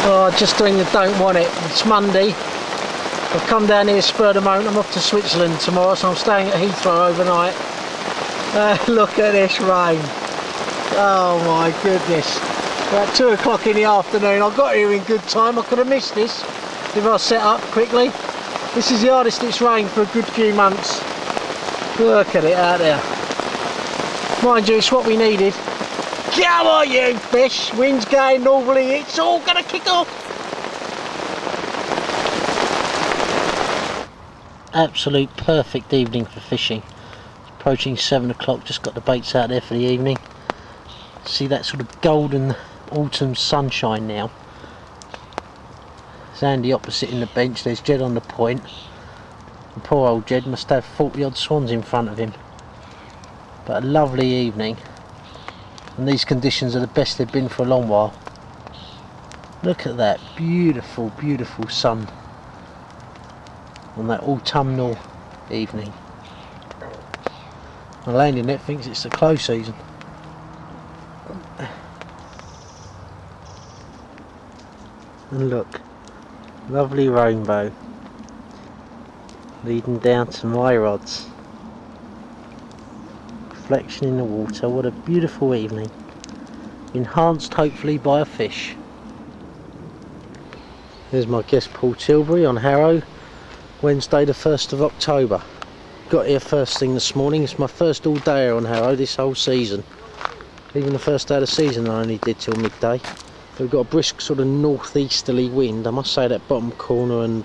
Oh, just doing the don't want it. It's Monday. I've come down here spur of the moment. I'm off to Switzerland tomorrow, so I'm staying at Heathrow overnight. Look at this rain. Oh my goodness. About 2 o'clock in the afternoon. I got here in good time. I could have missed this if I set up quickly. This is the hardest it's rained for a good few months. Look at it out there. Mind you, it's what we needed. Come on you fish, wind's going northerly, it's all going to kick off. Absolute perfect evening for fishing. It's approaching 7 o'clock, just got the baits out there for the evening. See that sort of golden autumn sunshine now. There's Andy opposite in the bench, there's Jed on the point. And poor old Jed must have 40 odd swans in front of him. But a lovely evening. And these conditions are the best they've been for a long while. Look at that beautiful, beautiful sun on that autumnal evening. My landing net thinks it's the close season. And look, lovely rainbow leading down to my rods. Reflection in the water. What a beautiful evening, enhanced hopefully by a fish. There's my guest Paul Tilbury on Harrow, Wednesday the 1st of October. Got here first thing this morning. It's my first all day on Harrow this whole season. Even the first day of the season I only did till midday. We've got a brisk sort of northeasterly wind. I must say that bottom corner and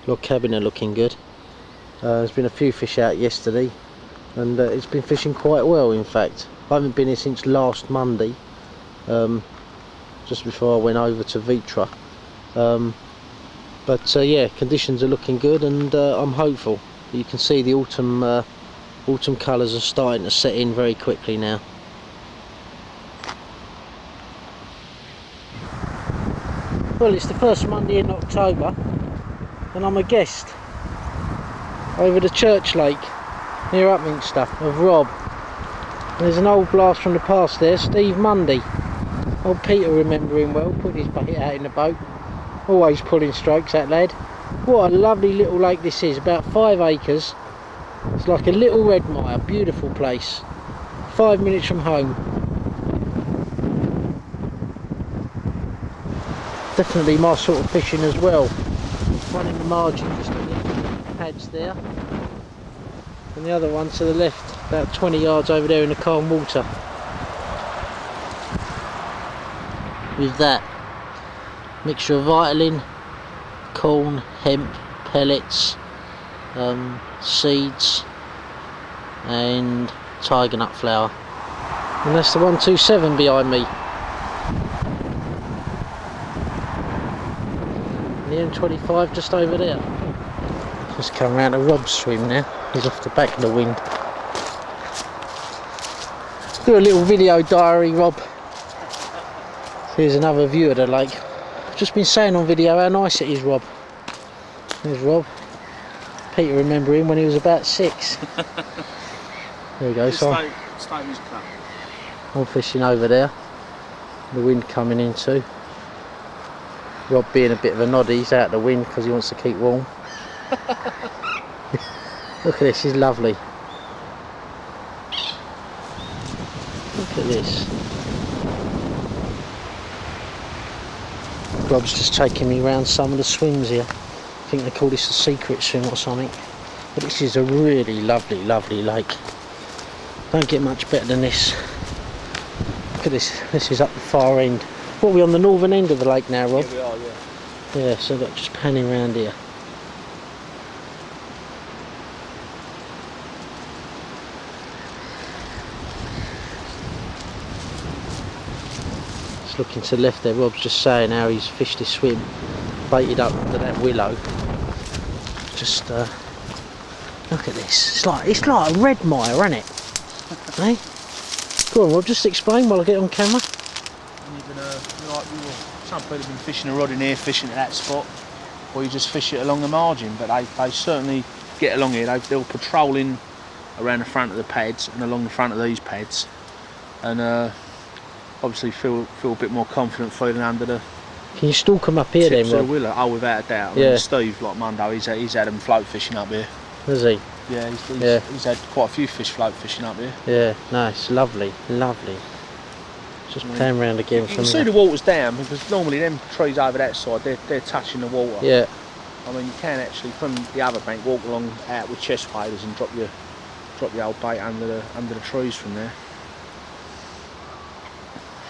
log cabin are looking good. There's been a few fish out yesterday. And it's been fishing quite well, in fact. I haven't been here since last Monday, just before I went over to Vitra. Yeah, conditions are looking good, and I'm hopeful. You can see the autumn colours are starting to set in very quickly now. Well, it's the first Monday in October, and I'm a guest over the Church Lake near Upminster of Rob. And there's an old blast from the past there, Steve Mundy. Old Peter remember him well, put his bait out in the boat. Always pulling strokes, that lad. What a lovely little lake this is, about 5 acres. It's like a little red mire, beautiful place. 5 minutes from home. Definitely my sort of fishing as well. One in the margin just on the pads there. And the other one to the left, about 20 yards over there in the calm water. With that mixture of vitamin, corn, hemp, pellets, seeds and tiger nut flour. And that's the 127 behind me. The M25 just over there. Just come around to Rob's swim now. He's off the back of the wind. Do a little video diary, Rob. Here's another view of the lake. I've just been saying on video how nice it is, Rob. There's Rob. Peter remember him when he was about 6. There we go. So I'm fishing over there. The wind coming in too. Rob being a bit of a noddy, he's out the wind because he wants to keep warm. Look at this, it's lovely. Look at this. Rob's just taking me around some of the swims here. I think they call this the secret swim or something. But this is a really lovely, lovely lake. Don't get much better than this. Look at this, this is up the far end. What, are we on the northern end of the lake now, Rob? Yeah, we are, yeah. Yeah, so look, just panning around here. Just looking to the left there, Rob's just saying how he's fished his swim, baited up to that willow. Just look at this. It's like a red mire, isn't it? Hey? Go on, Rob, just explain while I get on camera. Some people have been fishing a rod in here, fishing at that spot, or you just fish it along the margin. But they certainly get along here. They'll patrol in around the front of the pads and along the front of these pads, and obviously feel a bit more confident feeling under Can you stalk them up here Tips then, of Rob? the Willow, oh, without a doubt. I Yeah. mean, Steve, like Mundo, he's had them float fishing up here. Has he? Yeah, he's had quite a few fish float fishing up here. Yeah, nice, lovely, lovely. Just pan round again. You can see the water's down because normally them trees over that side, they're touching the water. Yeah. I mean, you can actually, from the other bank, walk along out with chest waders and drop your old bait under the trees from there.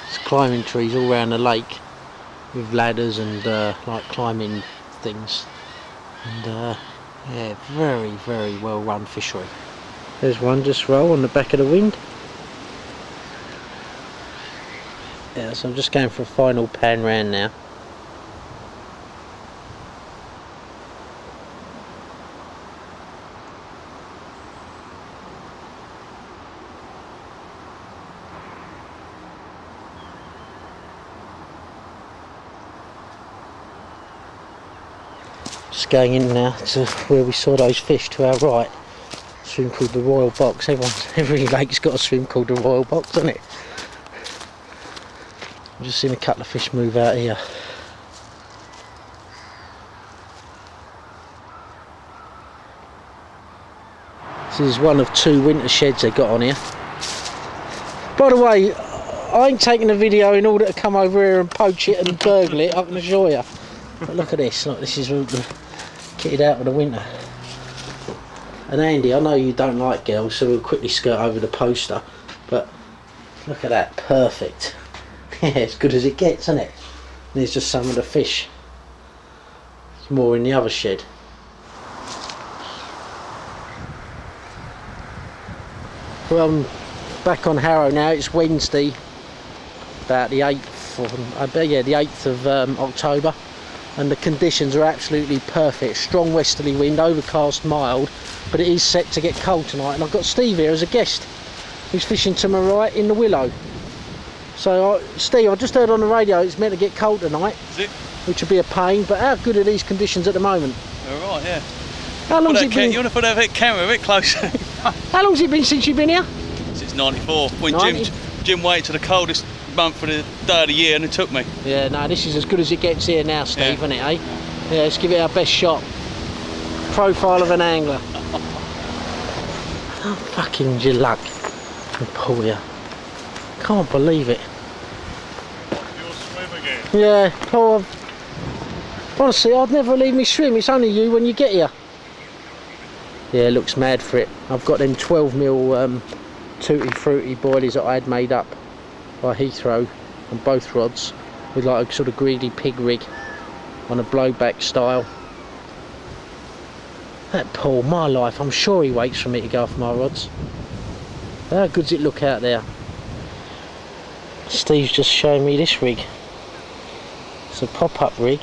There's climbing trees all around the lake with ladders and like climbing things. And yeah, very, very well run fishery. There's one just roll on the back of the wind. Yeah, so I'm just going for a final pan round now. Just going in now to where we saw those fish to our right. A swim called the Royal Box. Every lake's got a swim called the Royal Box, hasn't it? I've just seen a couple of fish move out here. This is one of 2 winter sheds they got on here. By the way, I ain't taking a video in order to come over here and poach it and burgle it, I can assure you. But look at this, look, this is all kitted out for the winter. And Andy, I know you don't like girls, so we'll quickly skirt over the poster, but look at that, perfect. Yeah, as good as it gets, isn't it? There's just some of the fish. There's more in the other shed. Well, I'm back on Harrow now. It's Wednesday, about the 8th, the 8th of October, and the conditions are absolutely perfect. Strong westerly wind, overcast, mild, but it is set to get cold tonight. And I've got Steve here as a guest. He's fishing to my right in the Willow. So, Steve, I just heard on the radio it's meant to get cold tonight. Is it? Which would be a pain, but how good are these conditions at the moment? All right, yeah. How long's it been? You want to put that camera a bit closer? How long's it been since you've been here? Since '94. When 90? Jim waited to the coldest month of the day of the year and it took me. Yeah, no, this is as good as it gets here now, Steve, Yeah. isn't it, eh? Yeah, let's give it our best shot. Profile of an angler. Oh, fucking your luck. Pull you. Can't believe it. You'll swim again. Yeah, Paul. Honestly, I'd never leave me swim. It's only you when you get here. Yeah, it looks mad for it. I've got them 12mm tutti frutti boilies that I had made up by Heathrow on both rods with like a sort of greedy pig rig on a blowback style. That Paul, my life, I'm sure he waits for me to go off my rods. How good does it look out there? Steve's just showing me this rig. It's a pop-up rig.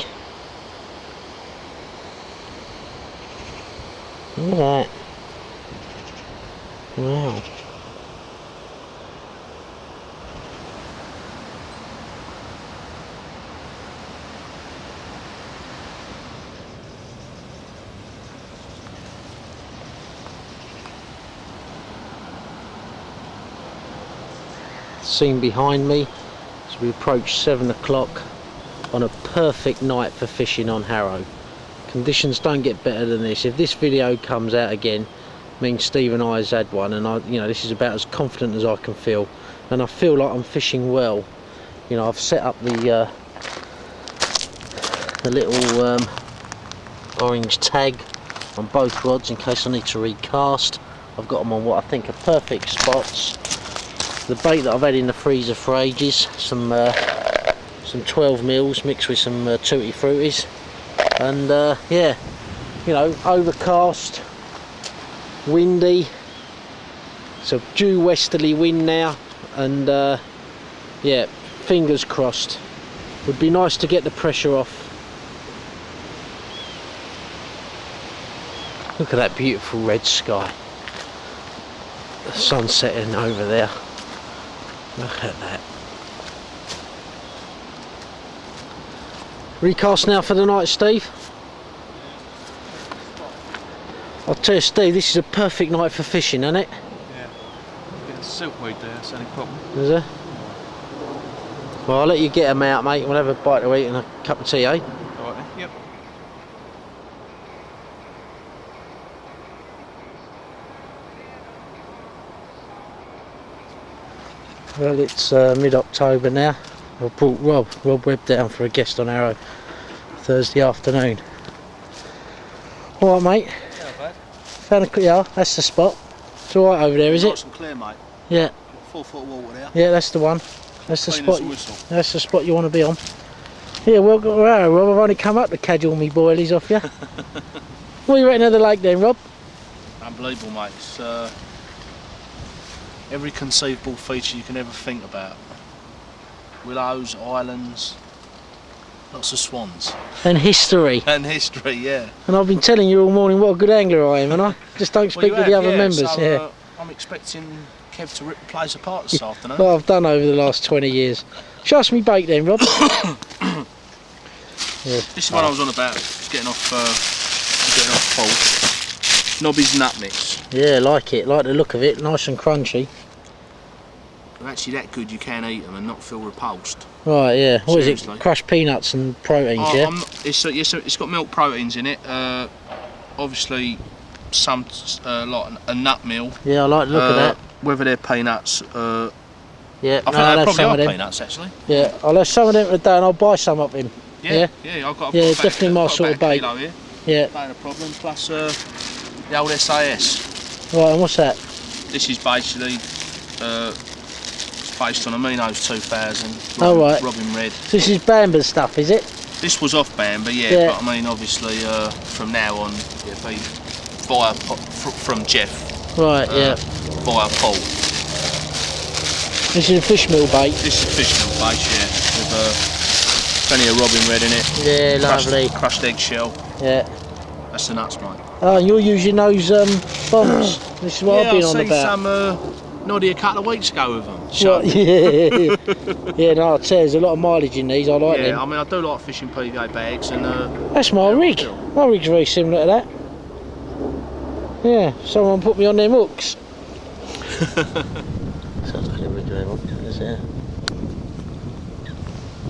Look at that. Wow. Scene behind me as we approach 7 o'clock on a perfect night for fishing on Harrow. Conditions don't get better than this. If this video comes out again, means Steve and I has had one, and this is about as confident as I can feel, and I feel like I'm fishing well. I've set up the little orange tag on both rods in case I need to recast. I've got them on what I think are perfect spots. The bait that I've had in the freezer for ages, some 12mm mixed with some tutti fruities, and yeah, overcast, windy, it's a due westerly wind now, and yeah, fingers crossed. Would be nice to get the pressure off. Look at that beautiful red sky, the sun setting over there. Look at that. Recast now for the night, Steve. I'll tell you, Steve, this is a perfect night for fishing, isn't it? Yeah. Getting silkweed there, that's any problem. Is there? Well, I'll let you get them out, mate. We'll have a bite to eat and a cup of tea, eh? Alright then, yep. Well, it's mid-October now. I've brought Rob Webb down for a guest on Arrow Thursday afternoon. Alright, mate. Yeah, bad. Found a, yeah, that's the spot. It's alright over there, is Nice it? and clear, mate. Yeah. 4 foot of water there. Yeah, that's the one. That's the Clean spot. as a whistle. That's the spot you want to be on. Yeah, welcome to Arrow, Rob. I've only come up to cajole me boilies off you. What do you reckon of the lake then, Rob? Unbelievable, mate. It's every conceivable feature you can ever think about. Willows, islands, lots of swans. And history. And history, yeah. And I've been telling you all morning what a good angler I am, and I just don't speak to the other members. So, Yeah. I'm expecting Kev to rip the place apart this afternoon. What I've done over the last 20 years. Show us me bait then, Rob. Yeah. This is what I was on about. It's getting off full. Nobby's nut mix. Yeah, like it. Like the look of it. Nice and crunchy. They're actually that good you can eat them and not feel repulsed. Right, yeah. What is Seriously. it? Crushed peanuts and proteins, yeah? It's got milk proteins in it. Obviously, some like a nut meal. Yeah, I like the look of that. Whether they're peanuts. Yeah, I think I'll they have probably some are of them. peanuts actually. Yeah, I'll have some of them today and I'll buy some of him. Yeah, I've got. Yeah, I've got definitely my about sort of a bait. kilo here. Yeah. Not a problem. Plus the old SAS. Right, and what's that? This is basically based on Amino's 2000. Oh, right. Robin Red. This is Bamber stuff, is it? This was off Bamber, Yeah. but I mean obviously from now on it'll be via from Jeff. Right, yeah. Via Paul. This is a fish meal bait. This is fish milk base, yeah, with plenty of Robin Red in it. Yeah, lovely. Crushed eggshell. Yeah. That's the nuts, mate. Oh, and you're using those bombs. This is what I've been on I about. some Noddy a couple of weeks ago with them. So, Right, yeah. Yeah, no, I tell you, there's a lot of mileage in these. I like yeah, them. I mean I do like fishing PVA bags and That's my rig. My rig's very similar to that. Yeah, someone put me on them hooks. Sounds like a rig there, is it?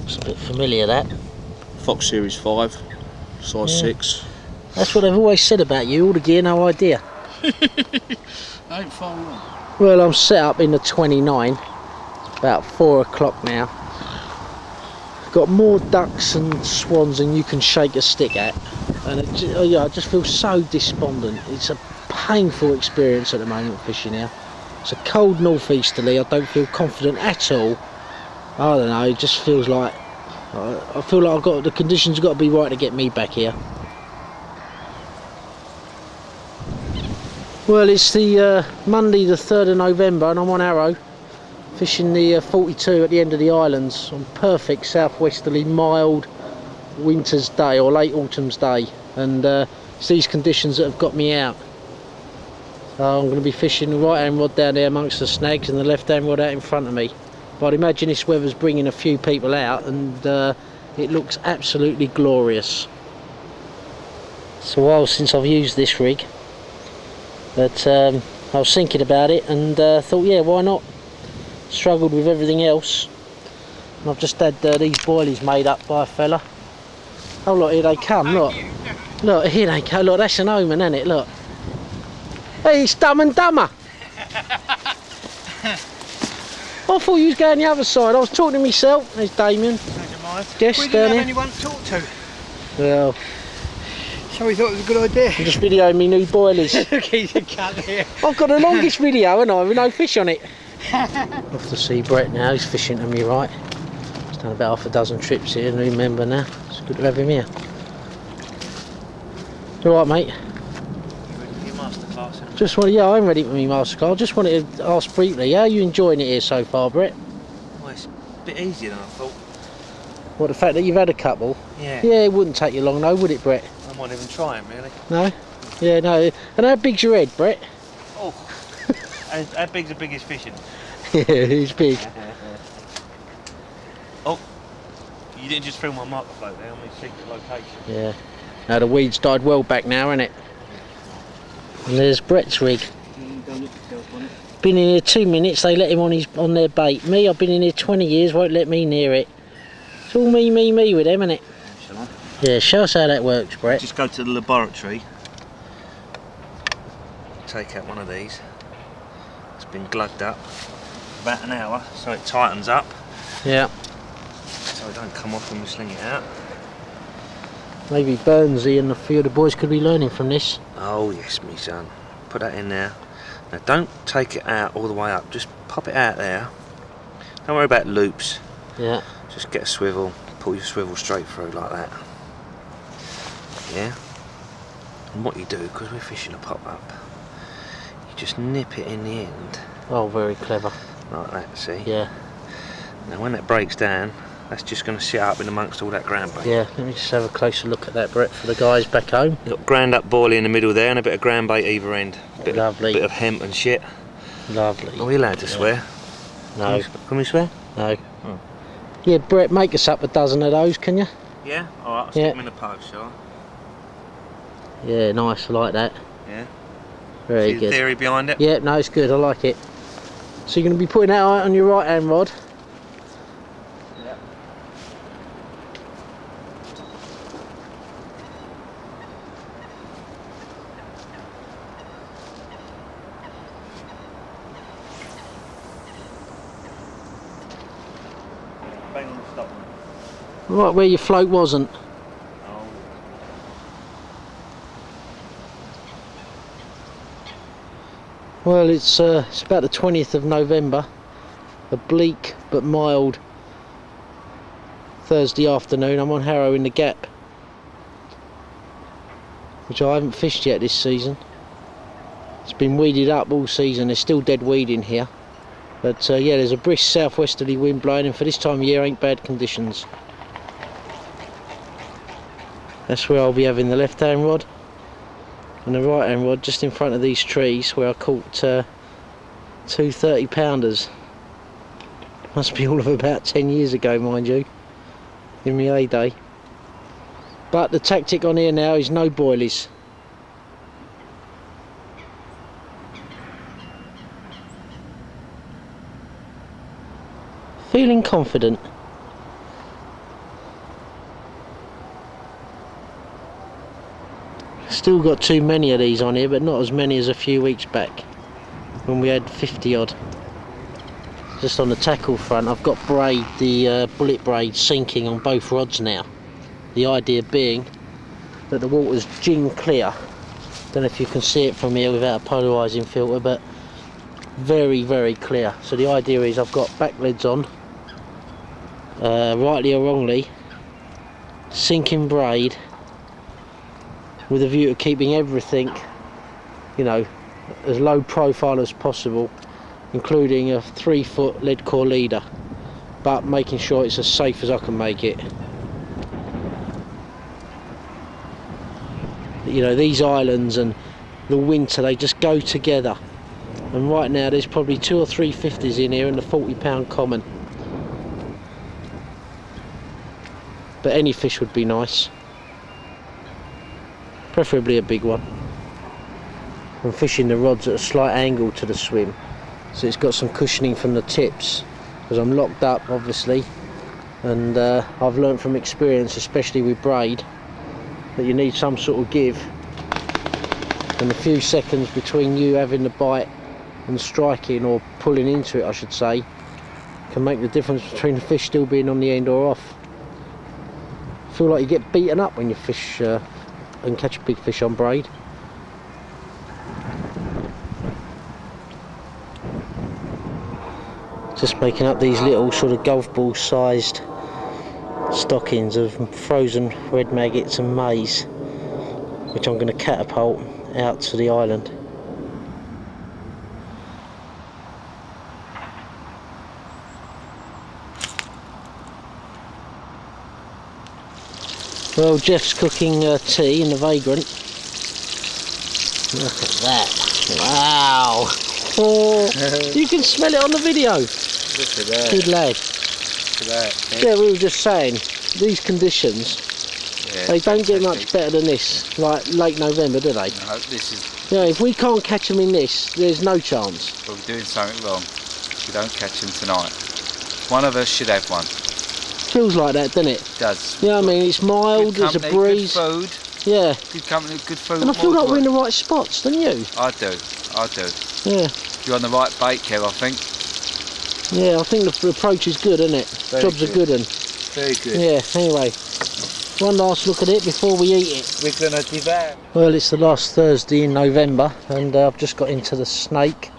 It's a bit familiar, that. Fox Series 5, size 6. That's what they've always said about you, all the gear, no idea. Ain't far wrong. Well, I'm set up in the 29, about 4 o'clock now. Got more ducks and swans than you can shake a stick at. And yeah, I just feel so despondent. It's a painful experience at the moment fishing here. It's a cold northeasterly, I don't feel confident at all. I don't know, it just feels like, I feel like the conditions have got to be right to get me back here. Well, it's the Monday the 3rd of November and I'm on Arrow fishing the 42 at the end of the islands on perfect southwesterly mild winter's day or late autumn's day, and it's these conditions that have got me out. So I'm going to be fishing the right hand rod down there amongst the snags and the left hand rod out in front of me. But I'd imagine this weather's bringing a few people out and it looks absolutely glorious. It's a while since I've used this rig. But I was thinking about it and thought, yeah, why not? Struggled with everything else. And I've just had these boilies made up by a fella. Oh look, here they come, look. Look, here they come, look, that's an omen, isn't it, look. Hey, it's Dumb and Dumber. I thought you was going the other side, I was talking to myself. There's Damien. Guest We down didn't have here. anyone to talk to, Well, so we thought it was a good idea. I'm just videoing me new boilies. Look, he's a cut here. I've got the longest video, haven't I, with no fish on it. Off to see Brett now, he's fishing to me right. He's done about half a dozen trips here, and remember now. It's good to have him here. You alright, mate? Your masterclass. Just want, yeah, I'm ready for me masterclass. Just wanted to ask briefly, how are you enjoying it here so far, Brett? Well, it's a bit easier than I thought. What, the fact that you've had a couple? Yeah. Yeah, it wouldn't take you long though, would it, Brett? I might even try him, really. No? Yeah, no. And how big's your head, Brett? Oh, how big's the biggest fishing? Yeah, he's big. Oh, you didn't just film my marker float there on my secret location. Yeah. Now the weeds died well back now, innit? And there's Brett's rig. Don't look yourself on it. Been in here 2 minutes, they let him on their bait. Me, I've been in here 20 years, won't let me near it. It's all me with them, isn't it? Shall I? Yeah, show us how that works, Brett. Just go to the laboratory. Take out one of these. It's been glugged up about an hour, so it tightens up. Yeah. So it don't come off when we sling it out. Maybe Burnsy and a few of the boys could be learning from this. Oh yes, me son. Put that in there. Now don't take it out all the way up, just pop it out there. Don't worry about loops. Yeah. Just get a swivel, pull your swivel straight through like that. Yeah? And what you do, because we're fishing a pop-up, you just nip it in the end. Oh, very clever. Like that, see? Yeah. Now when that breaks down, that's just going to sit up in amongst all that ground bait. Yeah, let me just have a closer look at that, Brett, for the guys back home. You've got ground up boilie in the middle there and a bit of ground bait either end. Lovely. Bit of hemp and shit. Lovely. Are we allowed to swear? No. Can we swear? No. Oh. Yeah, Brett, make us up a dozen of those, can you? Yeah? Alright, I'll stick them in the post, shall I? Yeah, nice, I like that. Yeah? Very See the good. theory behind it? Yeah, no, it's good, I like it. So you're going to be putting that on your right hand rod? Yeah. Bang on the stop. Right where your float wasn't. Oh. Well, it's about the 20th of November. A bleak but mild Thursday afternoon. I'm on Harrow in the Gap, which I haven't fished yet this season. It's been weeded up all season. There's still dead weed in here. But yeah, there's a brisk southwesterly wind blowing, and for this time of year ain't bad conditions. That's where I'll be having the left hand rod, and the right hand rod just in front of these trees where I caught 2 30-pounders. Must be all of about 10 years ago, mind you, in my heyday. But the tactic on here now is no boilies. Feeling confident. Still got too many of these on here, but not as many as a few weeks back when we had 50 odd. Just on the tackle front, I've got braid, the bullet braid sinking on both rods now. The idea being that the water's gin clear. Don't know if you can see it from here without a polarising filter, but very, very clear. So the idea is I've got back leads on, rightly or wrongly, sinking braid, with a view to keeping everything, you know, as low profile as possible, including a 3-foot lead core leader, but making sure it's as safe as I can make it. You know, these islands and the winter, they just go together, and right now there's probably 2 or 3 50s in here and a 40-pound common, but any fish would be nice, preferably a big one. I'm fishing the rods at a slight angle to the swim, so it's got some cushioning from the tips, because I'm locked up obviously, and I've learned from experience, especially with braid, that you need some sort of give, and the few seconds between you having the bite and striking, or pulling into it I should say, can make the difference between the fish still being on the end or off. I feel like you get beaten up when you fish and catch a big fish on braid. Just making up these little sort of golf ball sized stockings of frozen red maggots and maize, which I'm going to catapult out to the island. Well, Jeff's cooking tea in the Vagrant. Look at that! Wow! Oh, you can smell it on the video. Look at that. Good lad. Look at that. Yeah, we were just saying, these conditions, Yeah, they don't get much fantastic. better than this, like late November, do they? No, this is Yeah, if we can't catch them in this, there's no chance. But we're doing something wrong. We don't catch them tonight. One of us should have one. Feels like that, doesn't it? It does. Yeah, I mean, it's mild, Good there's a company, breeze. Good food. Yeah. Good company, good food. And I feel like we're in the right spots, don't you? I do. Yeah. You're on the right bait, Kev, I think. Yeah, I think the approach is good, isn't it? Very Job's a good one. Very good. Yeah, anyway. One last look at it before we eat it. We're going to devour. Well, it's the last Thursday in November and I've just got into the snake.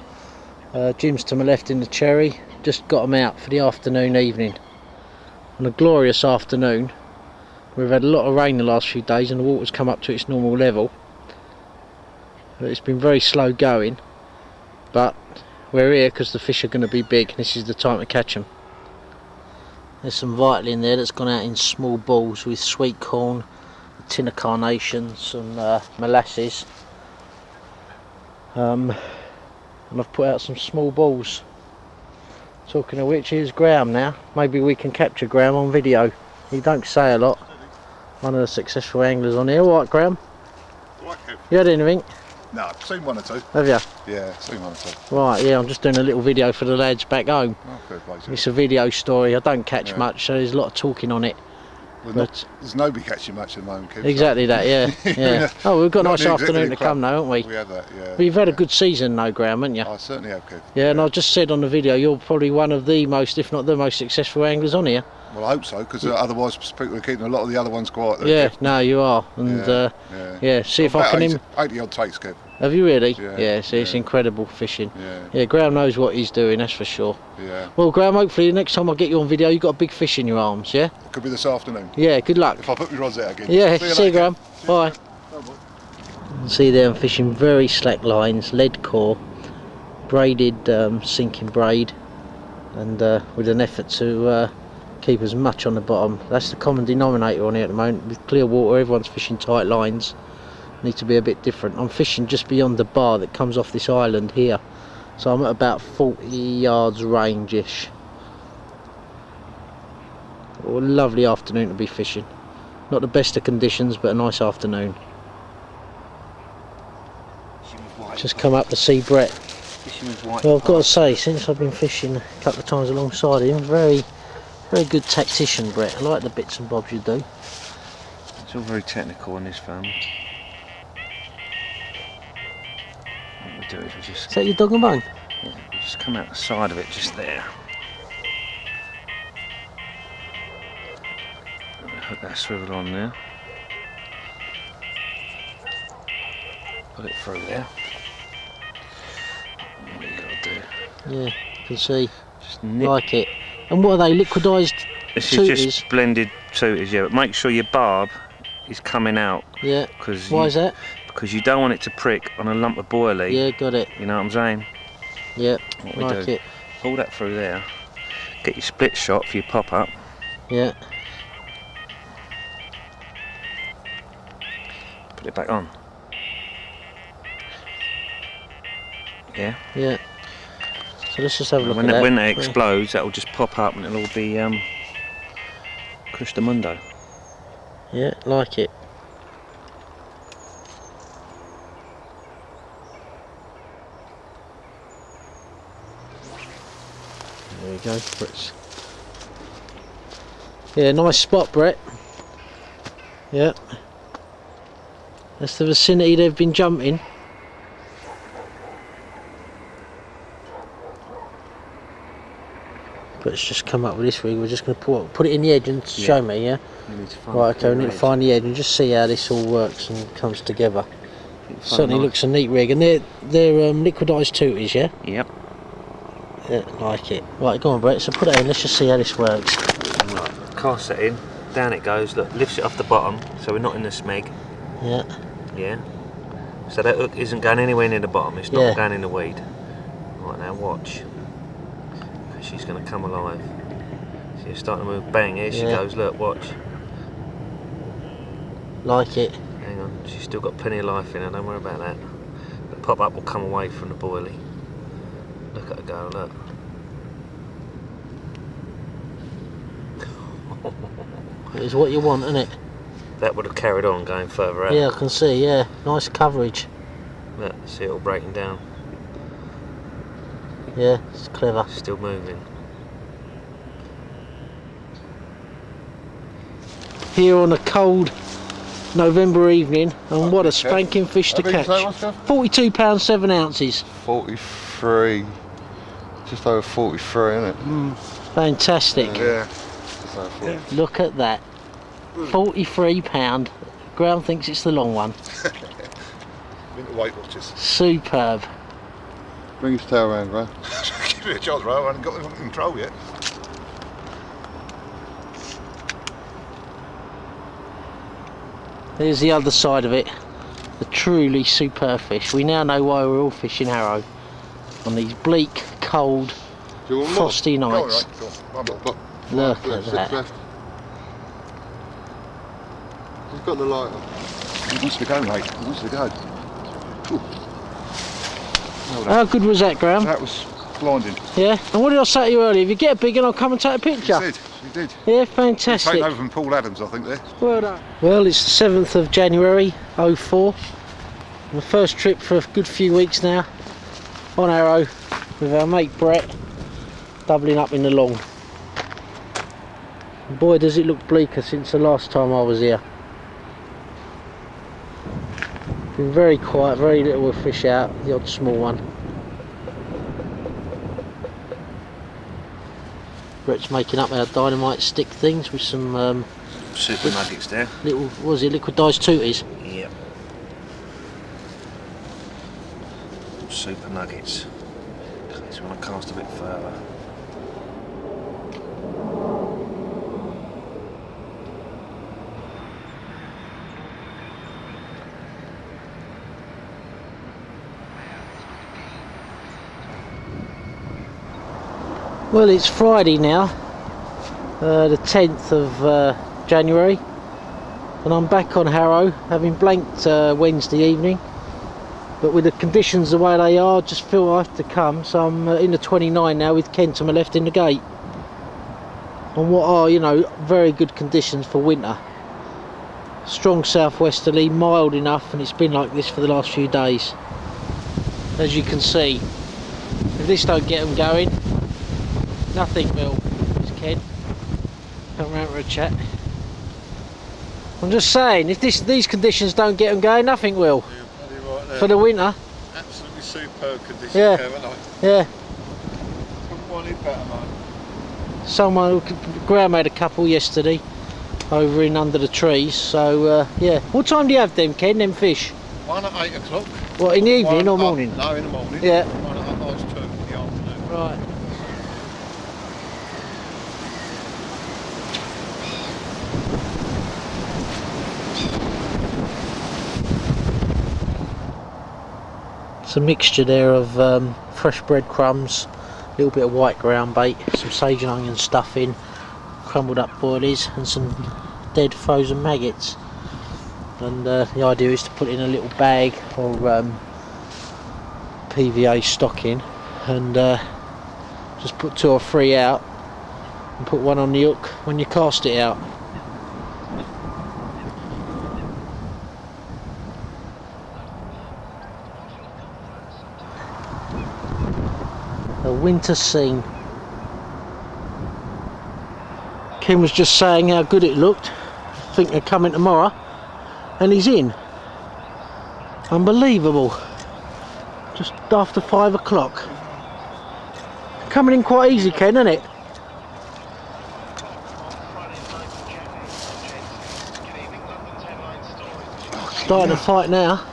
Jim's to my left in the cherry. Just got them out for the afternoon, evening. On a glorious afternoon. We've had a lot of rain the last few days and the water's come up to its normal level. But it's been very slow going. But we're here because the fish are going to be big. This is the time to catch them. There's some vital in there that's gone out in small balls with sweet corn, a tin of carnations, some molasses. And I've put out some small balls. Talking of which, here's Graham now. Maybe we can capture Graham on video. He don't say a lot. One of the successful anglers on here. Alright, Graham? What, Kev? You had anything? No, I've seen one or two. Have you? Yeah, seen one or two. Right, yeah, I'm just doing a little video for the lads back home. Oh, fair play to you. It's a video story. I don't catch Yeah. much, so there's a lot of talking on it. Well, But there's nobody catching much at the moment, Kev. exactly that, yeah. Yeah. Oh, we've got a Not nice the afternoon to executive come club. now, haven't we? We have that, yeah. But you've had a good season though, Graham, haven't you? I certainly have, Kev. Yeah, and I just said on the video, you're probably one of the most, if not the most successful anglers on here. Well, I hope so, because otherwise people are keeping a lot of the other ones quiet. Though, Yeah, Kev. no, you are. And yeah, see if I can... 80 odd takes, Kev. Have you really? Yeah, See, it's yeah. incredible fishing. Yeah, Yeah, Graham knows what he's doing, that's for sure. yeah. Well, Graham, hopefully the next time I get you on video, you've got a big fish in your arms, yeah? It could be this afternoon. Yeah, good luck. If I put my rods out again. Yeah, See you see you, later, Graham. Kev. Bye. Bye-bye. See there, I'm fishing very slack lines, lead core, braided sinking braid, and with an effort to keep as much on the bottom. That's the common denominator on here at the moment. With clear water, everyone's fishing tight lines. Need to be a bit different. I'm fishing just beyond the bar that comes off this island here, so I'm at about 40 yards range-ish. Oh, a lovely afternoon to be fishing. Not the best of conditions, but a nice afternoon. Just come up to see Brett. Well, I've got to say, since I've been fishing a couple of times alongside him, very good tactician, Brett. I like the bits and bobs you do. It's all very technical in this film. What we do is we just, Is that your dog and bone? yeah, we just come out the side of it, just there. And we hook that swivel on there. Put it through there. And what you gotta do, Yeah, you can see. just nip. Like it. And what are they, liquidised This tooties? is just blended tooties, yeah, but make sure your barb is coming out. Yeah. Because Why is that? Because you don't want it to prick on a lump of boilie. Yeah, got it. You know what I'm saying? Yeah, What we like do, it. pull that through there, get your split shot for your pop up, Yeah. put it back on. Yeah. Yeah. So let's just have a look When at that. when it explodes, that will just pop up and it'll all be Cristamundo. Yeah, like it. There we go, Brett's. Yeah, nice spot, Brett. Yeah. That's the vicinity they've been jumping. Brett's just come up with this rig. We're just going to put it in the edge and show me, yeah? You need to find Right, okay, we need to find the edge and just see how this all works and comes together. Certainly looks a neat rig, and they're liquidised tooties, yeah? Yep. Yeah, like it. Right, go on, Brett. So put that in. Let's just see how this works. Right, cast it in, down it goes. Look, lifts it off the bottom, so we're not in the smeg. Yeah. Yeah. So that hook isn't going anywhere near the bottom. It's not Yeah. going in the weed. Right now, watch. She's going to come alive. She's starting to move. Bang! Here she Yeah. goes. Look, watch. Like it. Hang on, she's still got plenty of life in her, don't worry about that. The pop up will come away from the boilie. Look at her go, look. It's what you want, isn't it? That would have carried on going further out. Yeah, I can see, yeah. Nice coverage. Look, see it all breaking down. Yeah, it's clever. Still moving. Here on a cold November evening, and what a spanking fish to catch. £42 7 ounces. 43, just over 43, isn't it? Fantastic. Yeah. Just over 40. Look at that. £43. Graham thinks it's the long one. Winter Weight Watchers. Superb. Bring his tail around, Graham. Give me a chance, bro. I haven't got him under control yet. There's the other side of it. The truly superb fish. We now know why we're all fishing Harrow on these bleak, cold, Do you want frosty more? nights. Go on, right, go on. Look at that. He's got the light on. He wants to go, mate. He wants to go. Ooh. How good was that, Graham? That was blinding. Yeah. And what did I say to you earlier? If you get a big one, I'll come and take a picture. He did. Yeah, He's fantastic. taken over from Paul Adams, I think, there. Well done. Well, it's the 7th of January 04. The first trip for a good few weeks now on Harrow with our mate Brett, doubling up in the long. And boy, does it look bleaker since the last time I was here. Been very quiet, very little fish out, the odd small one. Brett's making up our dynamite stick things with some Super nuggets there. little, what was it, liquidised tooties? Yep. Super nuggets. Just want to cast a bit further. Well, it's Friday now, the 10th of January, and I'm back on Harrow, having blanked Wednesday evening, but with the conditions the way they are, I just feel I have to come, so I'm in the 29 now with Ken to my left in the gate, on what are, you know, very good conditions for winter. Strong southwesterly, mild enough, and it's been like this for the last few days. As you can see, if this don't get them going, nothing will. It's Ken. Come round for a chat. I'm just saying, if these conditions don't get them going, nothing will. You're bloody right there. For the winter. Absolutely superb conditions, Yeah. Kevin. I Yeah. couldn't want it better, mate. Graham had a couple yesterday over in under the trees. So yeah. What time do you have them, Ken? Them fish? One at 8 o'clock. What, in the evening One or up- morning? No, in the morning. Yeah. One at 2 in the afternoon. Right. It's a mixture there of fresh breadcrumbs, a little bit of white ground bait, some sage and onion stuffing, crumbled up boilies, and some dead frozen maggots. And the idea is to put in a little bag or PVA stocking, and just put 2 or 3 out and put one on the hook when you cast it out. A winter scene. Kim was just saying how good it looked. I think they're coming tomorrow, and he's in. Unbelievable. Just after 5 o'clock. Coming in quite easy, Ken, isn't it? Starting to fight now.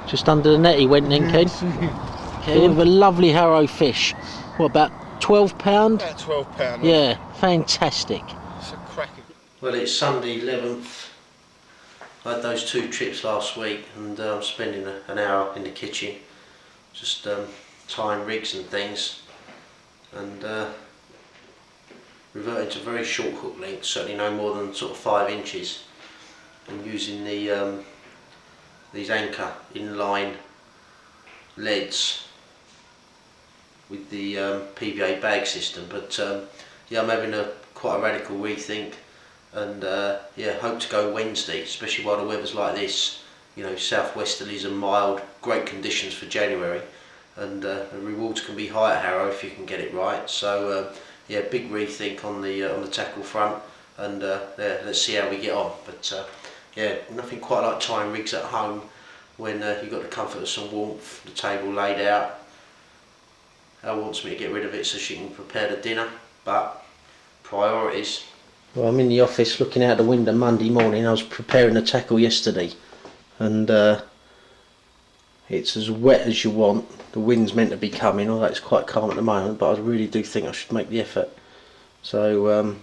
Just under the net he went then, Ken. Okay, with a lovely Harrow fish. What, about £12? About £12. Yeah, fantastic. It's a cracking. Well, it's Sunday 11th. I had those 2 trips last week, and I'm spending an hour in the kitchen just tying rigs and things, and reverting to very short hook lengths, certainly no more than sort of 5 inches, and using the these anchor inline leads with the PVA bag system. But yeah, I'm having quite a radical rethink and yeah, hope to go Wednesday, especially while the weather's like this. You know, southwesterlies and mild, great conditions for January, and the rewards can be high at Harrow if you can get it right. So yeah, big rethink on the tackle front, and yeah, let's see how we get on. But yeah, nothing quite like tying rigs at home when you've got the comfort of some warmth, the table laid out. Elle wants me to get rid of it so she can prepare the dinner, but priorities. Well, I'm in the office looking out the window Monday morning. I was preparing the tackle yesterday, and it's as wet as you want. The wind's meant to be coming, although it's quite calm at the moment, but I really do think I should make the effort. So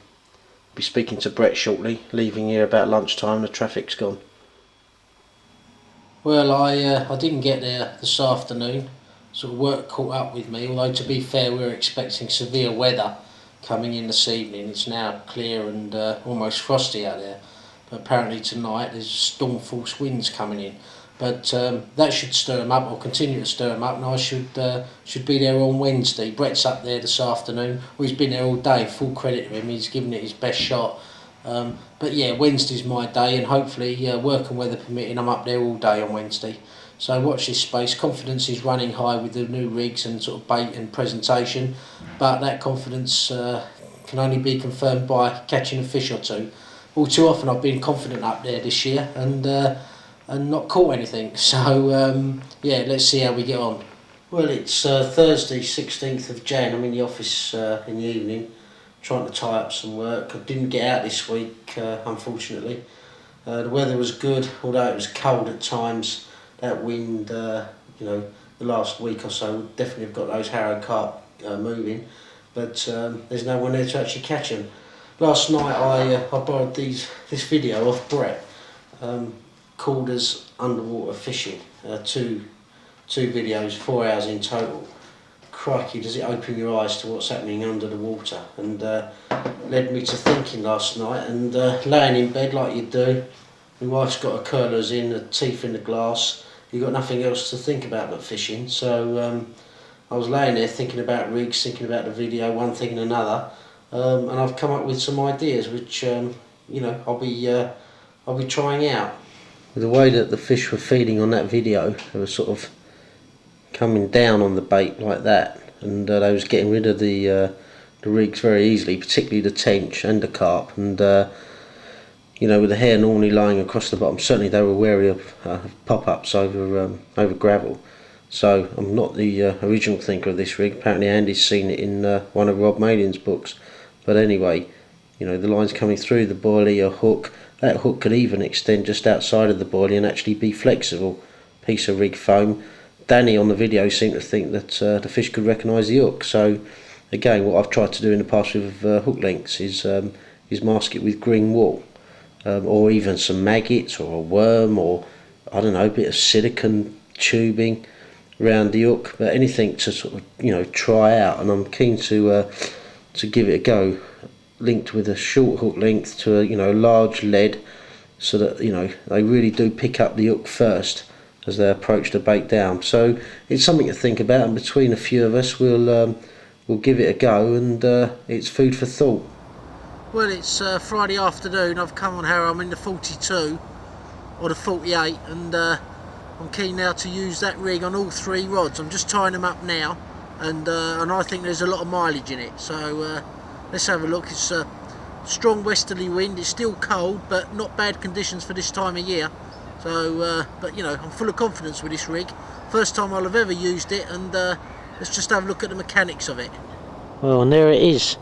be speaking to Brett shortly, leaving here about lunchtime. The traffic's gone. Well, I didn't get there this afternoon. Sort of work caught up with me, although to be fair we were expecting severe weather coming in this evening. It's now clear and almost frosty out there, but apparently tonight there's storm force winds coming in. But that should stir them up, or continue to stir them up, and I should be there on Wednesday. Brett's up there this afternoon. Well, he's been there all day, full credit to him, he's given it his best shot. But yeah, Wednesday's my day, and hopefully, work and weather permitting, I'm up there all day on Wednesday. So watch this space. Confidence is running high with the new rigs and sort of bait and presentation, but that confidence can only be confirmed by catching a fish or two. All too often I've been confident up there this year and not caught anything. So yeah, let's see how we get on. Well, it's Thursday, 16th of Jan. I'm in the office in the evening, trying to tie up some work. I didn't get out this week, unfortunately. The weather was good, although it was cold at times. That wind, you know, the last week or so definitely have got those Harrow carp moving, but there's no one there to actually catch them. Last night I borrowed this video off Brett, called as underwater fishing. Two videos, 4 hours in total. Crikey, does it open your eyes to what's happening under the water, and led me to thinking last night, and laying in bed like you do. My wife's got her curlers in, her teeth in the glass. You've got nothing else to think about but fishing. So I was laying there thinking about rigs, thinking about the video, one thing and another, and I've come up with some ideas which you know, I'll be trying out. The way that the fish were feeding on that video, they were sort of coming down on the bait like that, and they was getting rid of the rigs very easily, particularly the tench and the carp, and you know, with the hair normally lying across the bottom, certainly they were wary of pop-ups over gravel. So I'm not the original thinker of this rig. Apparently Andy's seen it in one of Rob Malian's books. But anyway, you know, the line's coming through the boilie, a hook. That hook could even extend just outside of the boilie and actually be flexible. Piece of rig foam. Danny on the video seemed to think that the fish could recognise the hook. So again, what I've tried to do in the past with hook lengths is mask it with green wool. Or even some maggots or a worm, or I don't know, a bit of silicone tubing around the hook, but anything to sort of, you know, try out. And I'm keen to give it a go, linked with a short hook length to a, you know, large lead, so that, you know, they really do pick up the hook first as they approach the bait down. So it's something to think about, and between a few of us we'll give it a go, and it's food for thought. Well, it's Friday afternoon. I've come on Harrow. I'm in the 42 or the 48, and I'm keen now to use that rig on all three rods. I'm just tying them up now, and I think there's a lot of mileage in it. So let's have a look. It's a strong westerly wind. It's still cold, but not bad conditions for this time of year. So, but you know, I'm full of confidence with this rig. First time I'll have ever used it, and let's just have a look at the mechanics of it. Well, and there it is.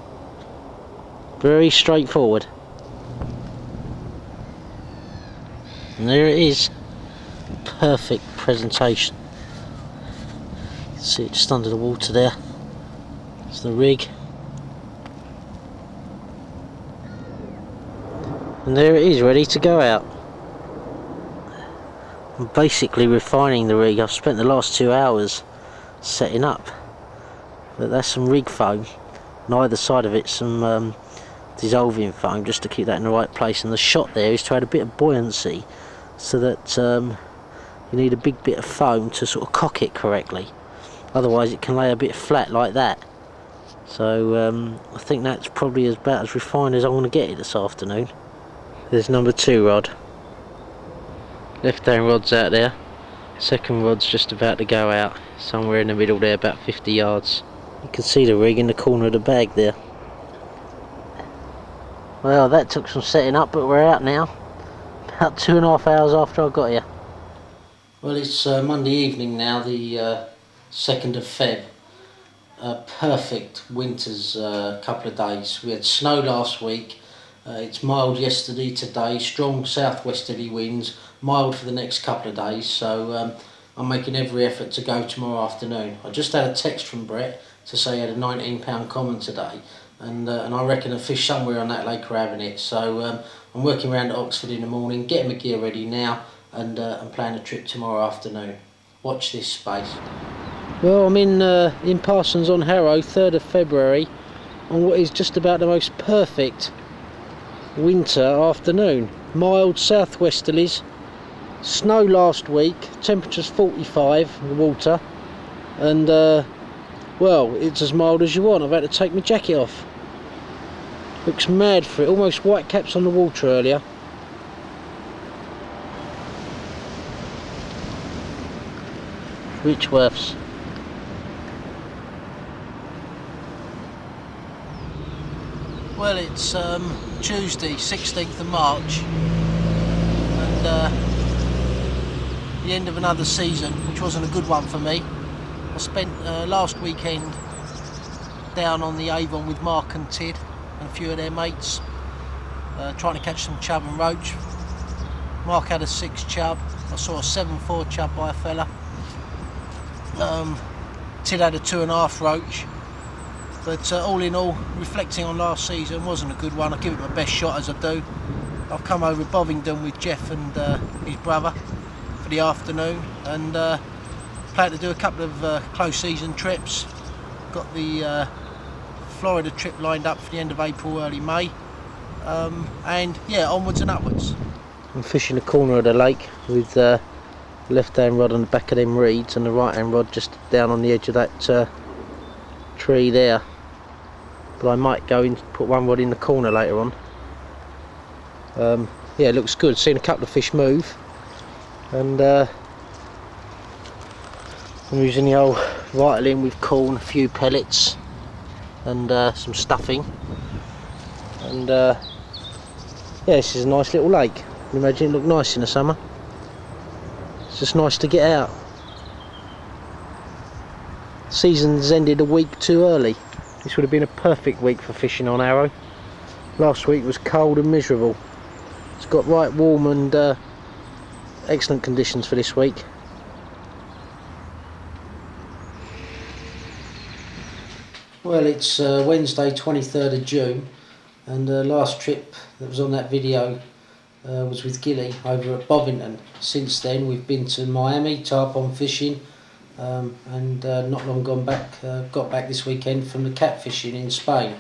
Very straightforward. And there it is. Perfect presentation. You can see it just under the water there. It's the rig. And there it is, ready to go out. I'm basically refining the rig. I've spent the last 2 hours setting up. But that's some rig foam. On either side of it some dissolving foam, just to keep that in the right place, and the shot there is to add a bit of buoyancy, so that you need a big bit of foam to sort of cock it correctly, otherwise it can lay a bit flat like that. So I think that's probably about as refined as I want to get it this afternoon. There's number 2 rod. Left hand rod's out there. Second rod's just about to go out. Somewhere in the middle there, about 50 yards. You can see the rig in the corner of the bag there. Well, that took some setting up, but we're out now. About 2.5 hours after I got here. Well, it's Monday evening now, the 2nd of Feb. Perfect winter's couple of days. We had snow last week. It's mild yesterday, today. Strong southwesterly winds. Mild for the next couple of days. So I'm making every effort to go tomorrow afternoon. I just had a text from Brett to say he had a £19 common today. And I reckon a fish somewhere on that lake are having it. So I'm working around to Oxford in the morning, getting my gear ready now, and planning a trip tomorrow afternoon. Watch this space. Well, I'm in Parsons on Harrow, 3rd of February, on what is just about the most perfect winter afternoon. Mild southwesterlies, snow last week, temperatures 45 in the water, and well, it's as mild as you want. I've had to take my jacket off. Looks mad for it, almost white caps on the water earlier. Richworths. Well, it's Tuesday, 16th of March, and the end of another season, which wasn't a good one for me. I spent last weekend down on the Avon with Mark and Tid and a few of their mates, trying to catch some chub and roach. Mark had a 6 chub, I saw a 7.4 chub by a fella. Tid had a 2.5 roach. But all in all, reflecting on last season, wasn't a good one. I give it my best shot as I do. I've come over to Bovingdon with Jeff and his brother for the afternoon, and plan to do a couple of close season trips. Got the Florida trip lined up for the end of April, early May, and yeah, onwards and upwards. I'm fishing the corner of the lake with the left hand rod on the back of them reeds and the right hand rod just down on the edge of that tree there, but I might go and put one rod in the corner later on. Yeah, it looks good. Seen a couple of fish move, and I'm using the old Vitalin with corn, a few pellets and some stuffing, and yeah, this is a nice little lake. Can you imagine it look nice in the summer? It's just nice to get out. Season's ended a week too early. This would have been a perfect week for fishing on Arrow. Last week was cold and miserable. It's got right warm and excellent conditions for this week. Well, it's Wednesday 23rd of June, and the last trip that was on that video was with Gilly over at Bovingdon. Since then we've been to Miami, tarpon fishing, and not long gone back, got back this weekend from the catfishing in Spain.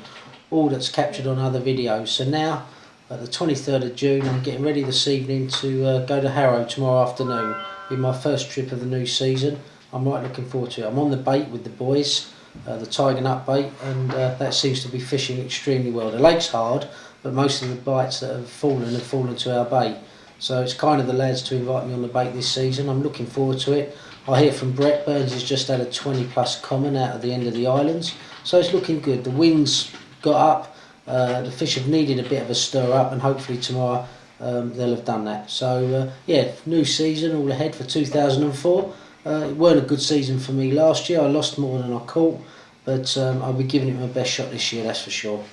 All that's captured on other videos. So now, at the 23rd of June, I'm getting ready this evening to go to Harrow tomorrow afternoon. Be my first trip of the new season. I'm right looking forward to it. I'm on the bait with the boys, the Tiger Nut bait, and that seems to be fishing extremely well. The lake's hard, but most of the bites that have fallen to our bait. So it's kind of the lads to invite me on the bait this season. I'm looking forward to it. I hear from Brett Burns has just had a 20 plus common out of the end of the islands, so it's looking good. The wind's got up, the fish have needed a bit of a stir up, and hopefully tomorrow they'll have done that. So yeah, new season all ahead for 2004. It weren't a good season for me last year. I lost more than I caught, but I'll be giving it my best shot this year, that's for sure.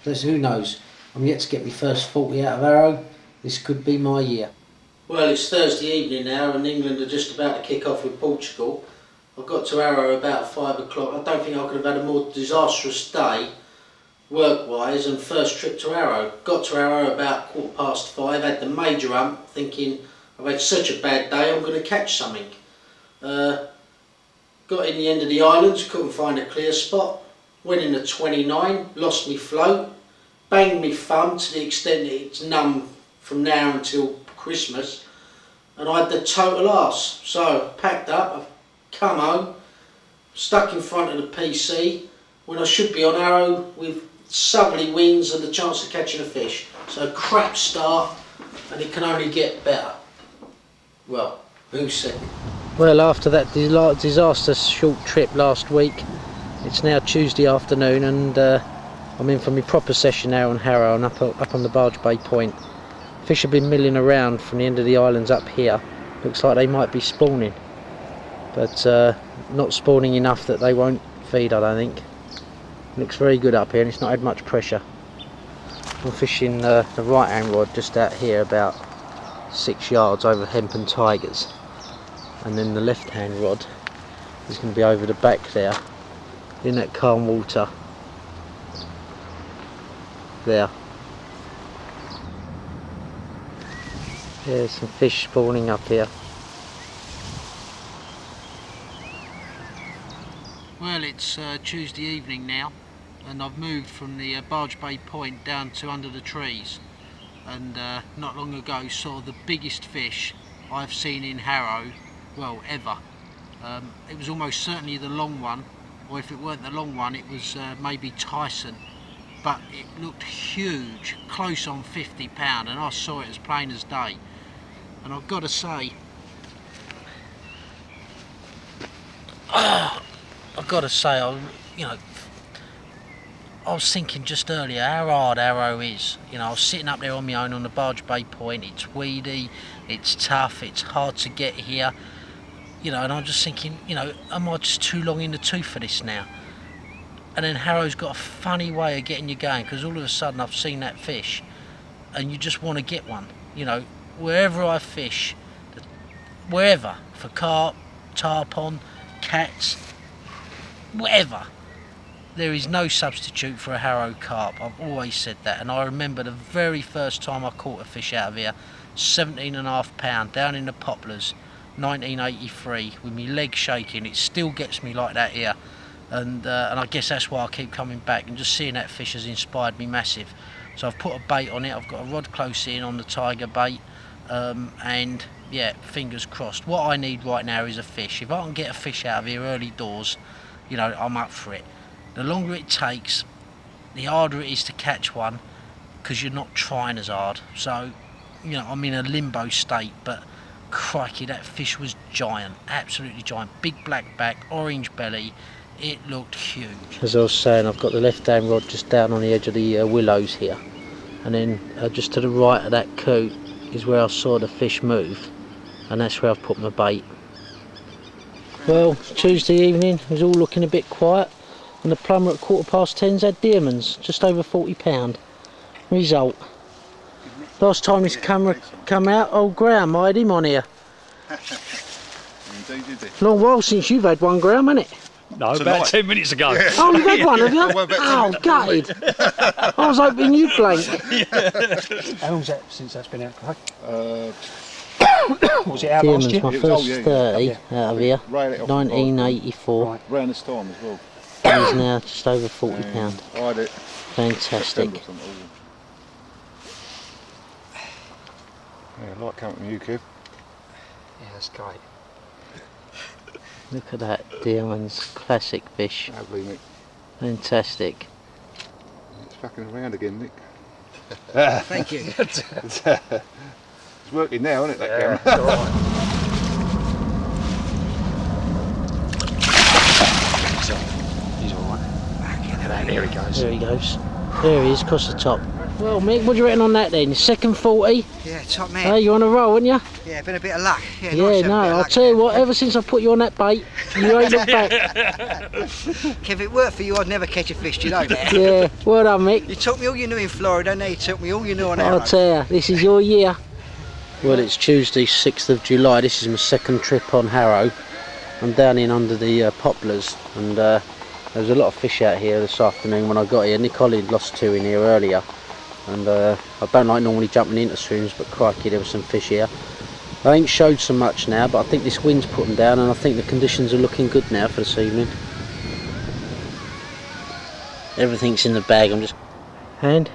Who knows? I'm yet to get my first 40 out of Arrow. This could be my year. Well, it's Thursday evening now, and England are just about to kick off with Portugal. I got to Arrow about 5 o'clock. I don't think I could have had a more disastrous day, work-wise, and first trip to Arrow. Got to Arrow about 5:15, had the major hump, thinking I've had such a bad day, I'm going to catch something. Got in the end of the islands, couldn't find a clear spot. Went in a 29, lost me float, banged me thumb to the extent that it's numb from now until Christmas, and I had the total arse. So packed up, I've come home, stuck in front of the PC when I should be on Arrow with southerly winds and the chance of catching a fish. So crap start, and it can only get better. Well, who said? Well, after that disastrous short trip last week, it's now Tuesday afternoon, and I'm in for my proper session now on Harrow and up on the Barge Bay Point. Fish have been milling around from the end of the islands up here. Looks like they might be spawning, but not spawning enough that they won't feed, I don't think. Looks very good up here, and it's not had much pressure. I'm fishing the right hand rod just out here, about 6 yards over Hempen Tigers, and then the left hand rod is going to be over the back there in that calm water there. There's some fish spawning up here. Well, it's Tuesday evening now, and I've moved from the Barge Bay Point down to under the trees, and not long ago saw the biggest fish I've seen in Harrow, well, ever. It was almost certainly the long one, or if it weren't the long one, it was maybe Tyson, but it looked huge, close on 50 pound, and I saw it as plain as day. And I've got to say, I was thinking just earlier how hard Harrow is. You know, I was sitting up there on my own on the Barge Bay Point. It's weedy, it's tough, it's hard to get here. You know, and I'm just thinking, you know, am I just too long in the tooth for this now? And then Harrow's got a funny way of getting you going, because all of a sudden I've seen that fish and you just want to get one. You know, wherever I fish, wherever, for carp, tarpon, cats, whatever, there is no substitute for a Harrow carp. I've always said that, and I remember the very first time I caught a fish out of here, 17.5 pound, down in the Poplars, 1983, with my leg shaking. It still gets me like that here, and I guess that's why I keep coming back, and just seeing that fish has inspired me massive. So I've put a bait on it. I've got a rod close in on the tiger bait, and yeah, fingers crossed. What I need right now is a fish. If I can get a fish out of here early doors, you know, I'm up for it. The longer it takes, the harder it is to catch one, because you're not trying as hard. So, you know, I'm in a limbo state, but crikey, that fish was giant, absolutely giant. Big black back, orange belly. It looked huge. As I was saying, I've got the left hand rod just down on the edge of the willows here, and then just to the right of that coot is where I saw the fish move, and that's where I've put my bait. Well, Tuesday evening, it was all looking a bit quiet, and the plumber at 10:15 had diamonds, just over 40 pound. Result, last time this camera come out, old Graham, I had him on here. Indeed, did it? Long while since you've had one, Graham, hasn't it? No, about 10 minutes ago. Yeah. Oh, you've had one, have you? Well, about Oh, 10 gutted. I was hoping you'd blank. How long's that since that's been out, Craig? Was it out last Diamond's year? my It was- first oh, yeah, 30 out of here, Rail it off 1984. Right. round this time as well. And he's now just over 40 pound. I had it Fantastic. September something. Yeah, I like coming from you, Kev. Yeah, that's great. Look at that, Diamond's classic fish. Lovely, Nick. Fantastic. It's fucking around again, Nick. Thank you. It's working now, isn't it, that camera? It's all right. He's all right. Get that out. There he goes. There he goes. There he is, across the top. Well, Mick, what do you reckon on that then? Second 40? Yeah, top man. Hey, you on a roll, aren't you? Yeah, been a bit of luck. Yeah, Yeah, nice to have a no, bit of I'll luck. tell you what, ever since I put you on that bait, you ain't looked back. Kev, if it worked for you, I'd never catch a fish, do you know that? Yeah, well done, Mick. You taught me all you knew in Florida, now you taught me all you knew on I'll Arrow. tell you, this is your year. Well, it's Tuesday, 6th of July. This is my second trip on Harrow. I'm down in under the poplars, and there was a lot of fish out here this afternoon when I got here. Nick Ollie lost 2 in here earlier, and I don't like normally jumping into swims, but crikey, there was some fish here. I ain't showed so much now, but I think this wind's putting down, and I think the conditions are looking good now for this evening. Everything's in the bag. I'm just... And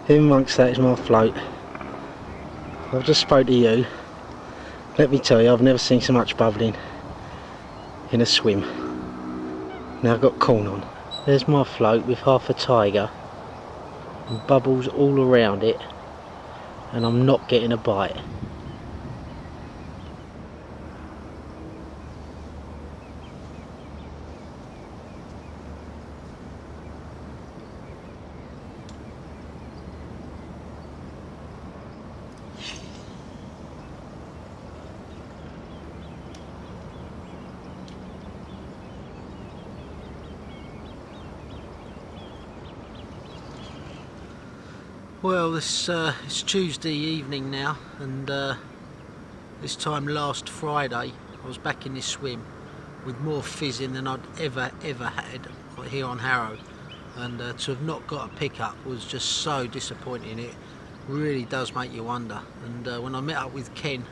in amongst that is my float. I've just spoke to you. Let me tell you, I've never seen so much bubbling in a swim. Now I've got corn on. There's my float with half a tiger and bubbles all around it, and I'm not getting a bite. Well, it's Tuesday evening now, and this time last Friday I was back in this swim with more fizzing than I'd ever had here on Harrow, and to have not got a pickup was just so disappointing. It really does make you wonder. And when I met up with Ken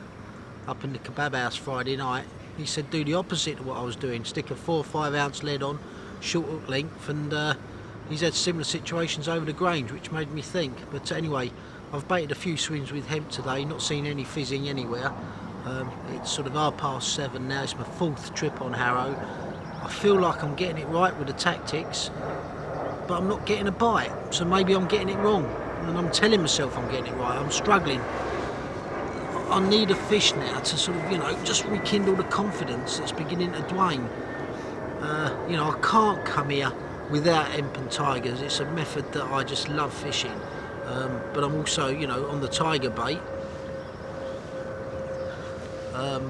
up in the kebab house Friday night, he said do the opposite of what I was doing, stick a 4 or 5 ounce lead on, short hook length, and he's had similar situations over the Grange, which made me think. But anyway, I've baited a few swims with hemp today, not seen any fizzing anywhere. It's sort of 7:30 now, it's my 4th trip on Harrow. I feel like I'm getting it right with the tactics, but I'm not getting a bite, so maybe I'm getting it wrong. And I'm telling myself I'm getting it right, I'm struggling. I need a fish now to sort of, you know, just rekindle the confidence that's beginning to wane. You know, I can't come here without hemp and tigers. It's a method that I just love fishing, but I'm also, you know, on the tiger bait.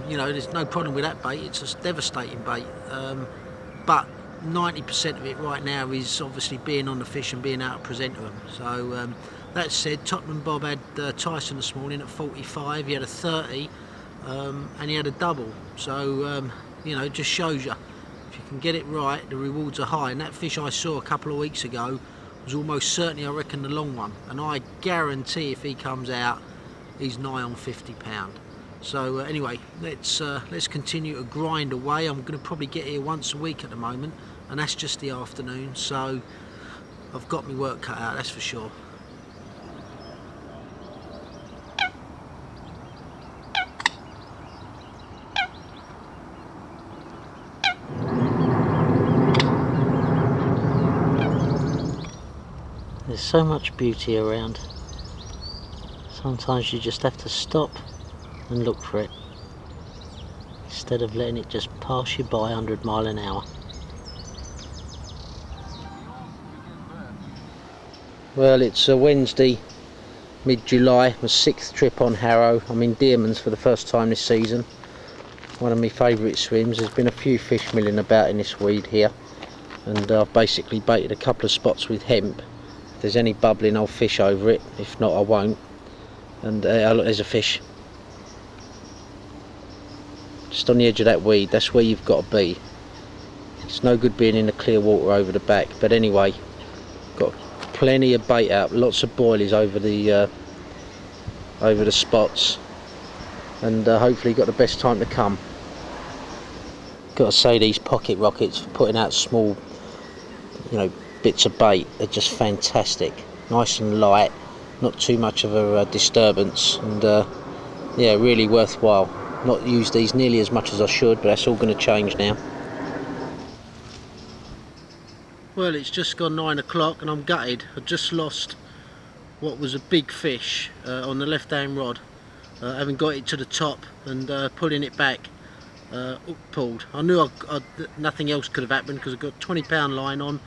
You know, there's no problem with that bait, it's a devastating bait, but 90% of it right now is obviously being on the fish and being able to present to them. So that said, Tottenham Bob had Tyson this morning at 45, he had a 30, and he had a double. So you know, it just shows you, if you can get it right, the rewards are high. And that fish I saw a couple of weeks ago was almost certainly, I reckon, the long one, and I guarantee if he comes out he's nigh on £50. So anyway, let's continue to grind away. I'm going to probably get here once a week at the moment, and that's just the afternoon, so I've got my work cut out, that's for sure. There's so much beauty around. Sometimes you just have to stop and look for it, instead of letting it just pass you by 100 miles an hour. Well, it's a Wednesday, mid-July, my 6th trip on Harrow. I'm in Dearman's for the first time this season. One of my favourite swims. There's been a few fish milling about in this weed here, and I've basically baited a couple of spots with hemp. If there's any bubbling, I'll fish over it, if not I won't. And look, there's a fish just on the edge of that weed. That's where you've got to be. It's no good being in the clear water over the back, but anyway, got plenty of bait out, lots of boilies over the spots, and hopefully got the best time to come. Got to say, these pocket rockets for putting out small, you know, bits of bait, they're just fantastic, nice and light, not too much of a disturbance, and yeah, really worthwhile. Not used these nearly as much as I should, but that's all going to change now. Well, it's just gone 9 o'clock and I'm gutted. I just lost what was a big fish on the left hand rod. Having got it to the top and pulling it back, hook pulled. I knew nothing else could have happened because I've got a 20-pound line on,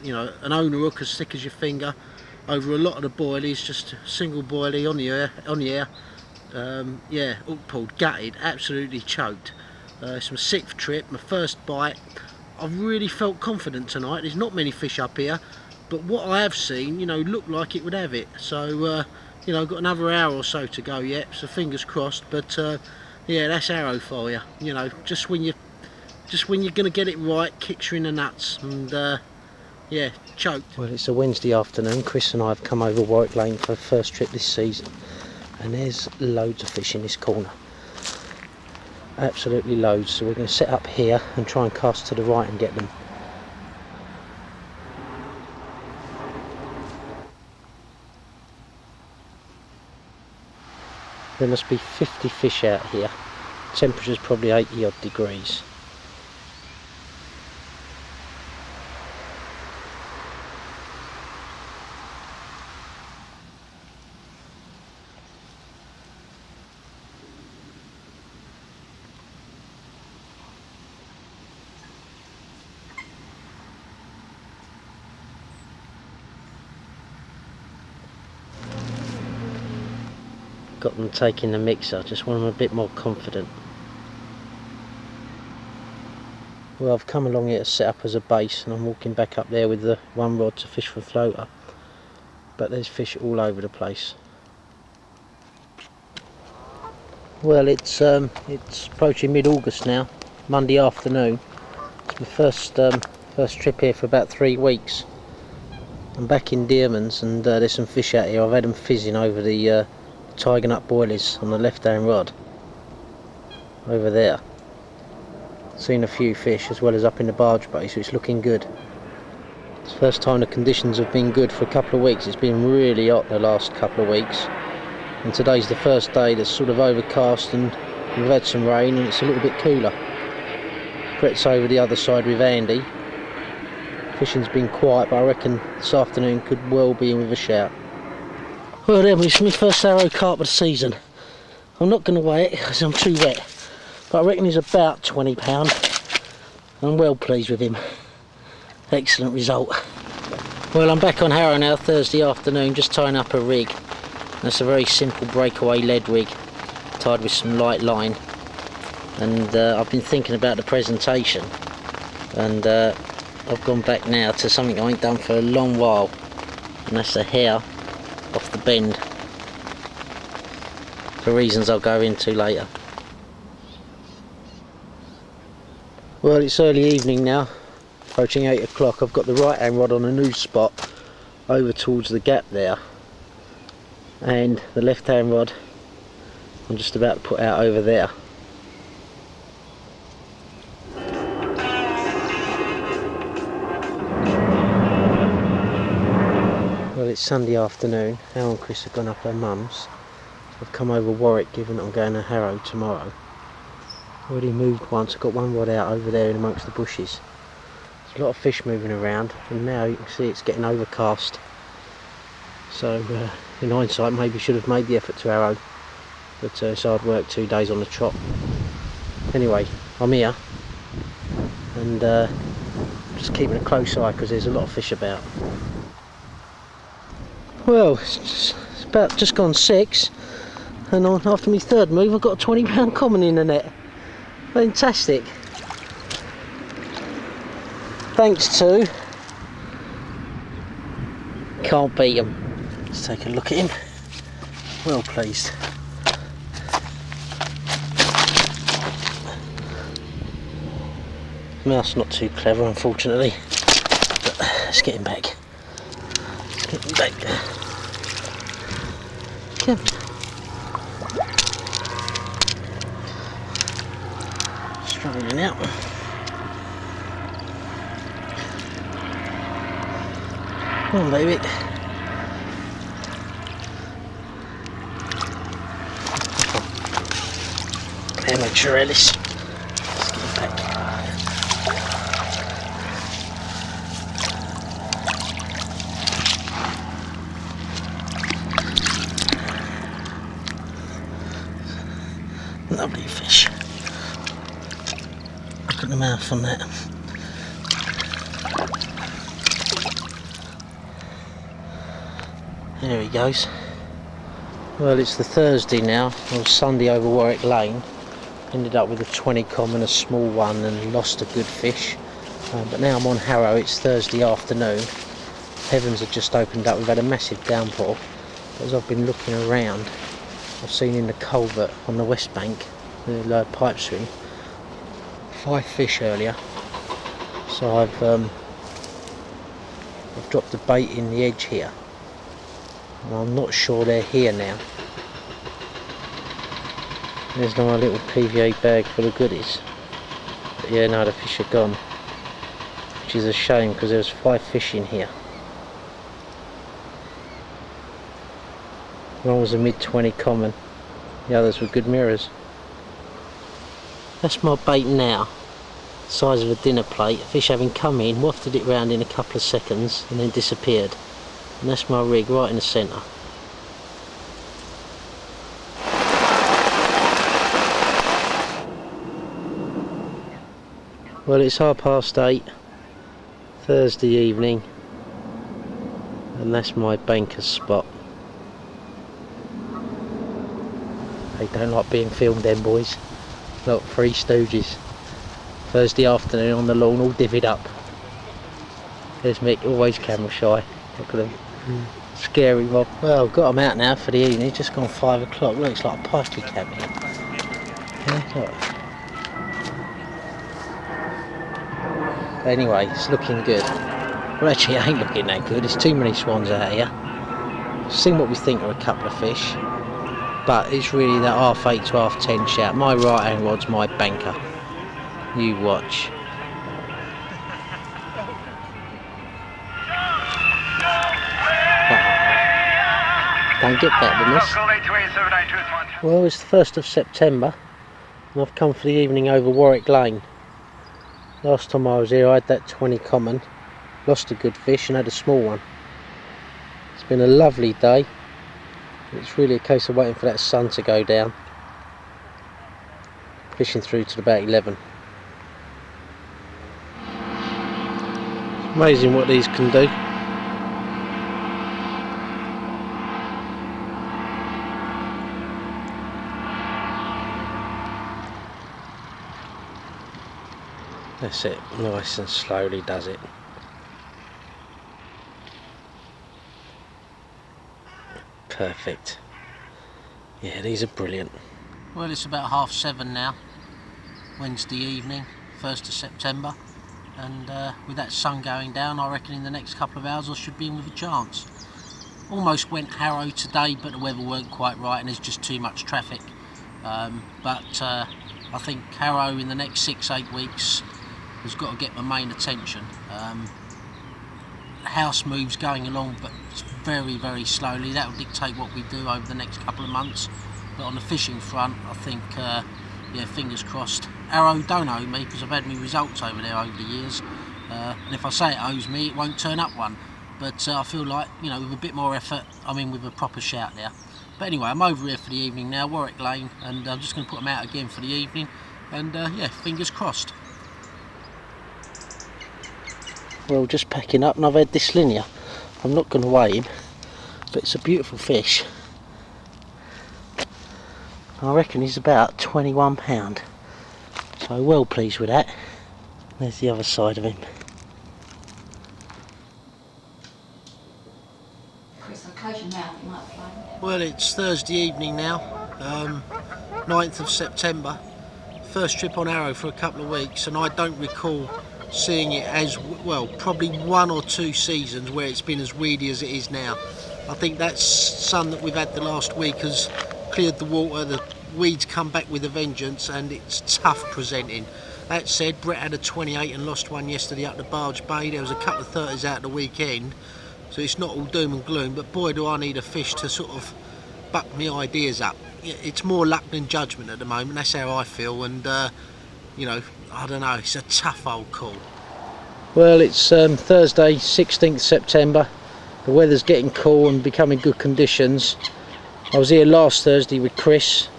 you know, an owner hook as thick as your finger over a lot of the boilies, just a single boilie on the air. Yeah, hook pulled, gutted, absolutely choked. It's my 6th trip, my first bite. I've really felt confident tonight. There's not many fish up here, but what I have seen, you know, looked like it would have it. So you know, got another hour or so to go yet, so fingers crossed. But yeah, that's Harrow for you. You know, just when you're gonna get it right, kicks you in the nuts, and yeah, choked. Well, it's a Wednesday afternoon. Chris and I have come over Warwick Lane for the first trip this season, and there's loads of fish in this corner. Absolutely loads. So we're going to set up here and try and cast to the right and get them. There must be 50 fish out here. Temperature's probably 80 odd degrees. got them taking the mixer, just when I'm a bit more confident. Well, I've come along here to set up as a base, and I'm walking back up there with the one rod to fish for floater, but there's fish all over the place. Well, it's approaching mid-August now, Monday afternoon. It's my first trip here for about 3 weeks. I'm back in Dearman's, and there's some fish out here. I've had them fizzing over the tiger nut boilies on the left hand rod over there. Seen a few fish as well as up in the barge bay, so it's looking good. It's the first time the conditions have been good for a couple of weeks. It's been really hot the last couple of weeks, and today's the first day that's sort of overcast, and we've had some rain and it's a little bit cooler. Brett's over the other side with Andy. Fishing's been quiet, but I reckon this afternoon could well be in with a shout. Well then, it's my first arrow carp of the season. I'm not going to weigh it because I'm too wet, but I reckon he's about 20 pound. I'm well pleased with him. Excellent result. Well, I'm back on Harrow now, Thursday afternoon, just tying up a rig. That's a very simple breakaway lead rig, tied with some light line. And I've been thinking about the presentation, and I've gone back now to something I ain't done for a long while, and that's a hair off the bend, for reasons I'll go into later. Well, it's early evening now, approaching 8 o'clock. I've got the right hand rod on a new spot over towards the gap there, and the left hand rod I'm just about to put out over there. Well, it's Sunday afternoon. Al and Chris have gone up her mum's. I've come over Warwick, given that I'm going to Harrow tomorrow. Already moved once. I've got one rod out over there in amongst the bushes. There's a lot of fish moving around, and now you can see it's getting overcast. So in hindsight, maybe should have made the effort to Harrow, but it's hard work, 2 days on the trot. Anyway, I'm here, and just keeping a close eye because there's a lot of fish about. Well, it's about just gone 6, and after my third move I've got a 20 pound common in the net. Fantastic. Thanks to... Can't beat him. Let's take a look at him. Well pleased. Mouth's not too clever, unfortunately, but let's get him back. Get him back. Kevin. Struggling out. Come on, baby. Amateur Ellis. Let's get him back. Lovely fish. Look at the mouth on that. There he goes. Well, it's the Thursday now. It was Sunday over Warwick Lane. Ended up with a 20 common, a small one, and lost a good fish. But now I'm on Harrow. It's Thursday afternoon. Heavens have just opened up. We've had a massive downpour. As I've been looking around, I've seen in the culvert on the west bank, the pipe swing, 5 fish earlier. So I've dropped the bait in the edge here, and I'm not sure they're here now. There's my little PVA bag full of goodies. But yeah, no, the fish are gone, which is a shame because there's 5 fish in here. One was a mid-20 common, the others were good mirrors. That's my bait now, the size of a dinner plate. A fish having come in, wafted it round in a couple of seconds and then disappeared. And that's my rig right in the centre. Well, it's 8:30 Thursday evening, and that's my banker's spot. They don't like being filmed, them boys. Look, Three Stooges. Thursday afternoon on the lawn, all divvied up. There's Mick, always camera shy. Look at them. Scary mob. Well, got them out now for the evening. It's just gone 5 o'clock. Looks like a party camp here. Yeah, look. Anyway, it's looking good. Well, actually, it ain't looking that good. There's too many swans out here. Seen what we think are a couple of fish. But it's really that 8:30 to 10:30 shout. My right hand rod's my banker. You watch. Don't get better than this. Well, it's the 1st of September and I've come for the evening over Warwick Lane. Last time I was here I had that 20 common, lost a good fish and had a small one. It's been a lovely day. It's really a case of waiting for that sun to go down. Fishing through to about 11. It's amazing what these can do. That's it, nice and slowly does it. Perfect. Yeah, these are brilliant. Well, it's about 7:30 now, Wednesday evening, 1st of September, and with that sun going down, I reckon in the next couple of hours I should be in with a chance. Almost went Harrow today, but the weather weren't quite right and there's just too much traffic. But I think Harrow in the next 6-8 weeks has got to get my main attention. House moves going along, but it's very, very slowly. That will dictate what we do over the next couple of months. But on the fishing front, I think, yeah, fingers crossed. Harrow don't owe me because I've had my results over there over the years. And if I say it owes me, it won't turn up one. But I feel like, you know, with a bit more effort, I'm in with a proper shout there. But anyway, I'm over here for the evening now, Warwick Lane, and I'm just going to put them out again for the evening. And yeah, fingers crossed. Well, just packing up, and I've had this linear. I'm not going to weigh him, but it's a beautiful fish. I reckon he's about £21, so well pleased with that. There's the other side of him. Well, it's Thursday evening now, 9th of September. First trip on Harrow for a couple of weeks, and I don't recall seeing it as well, probably 1 or 2 seasons where it's been as weedy as it is now. I think that sun that we've had the last week has cleared the water, the weeds come back with a vengeance, and it's tough presenting. That said, Brett had a 28 and lost one yesterday up the Barge Bay. There was a couple of 30s out the weekend, so it's not all doom and gloom, but boy do I need a fish to sort of buck my ideas up. It's more luck than judgment at the moment, that's how I feel, and you know, I don't know, it's a tough old call. Well, it's Thursday 16th September. The weather's getting cool and becoming good conditions. I was here last Thursday with Chris.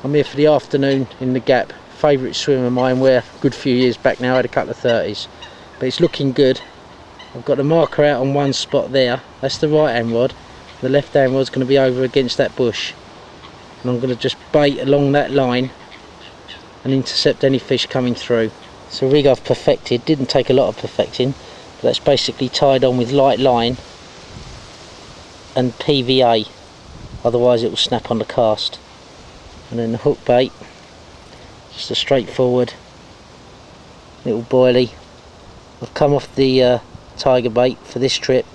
I'm here for the afternoon in the Gap. Favourite swim of mine, where a good few years back now I had a couple of 30s. But it's looking good. I've got the marker out on one spot there. That's the right hand rod. The left hand rod's going to be over against that bush. And I'm going to just bait along that line and intercept any fish coming through. It's a rig I've perfected. Didn't take a lot of perfecting, but that's basically tied on with light line and PVA, otherwise it will snap on the cast. And then the hook bait, just a straightforward little boilie. I've come off the tiger bait for this trip,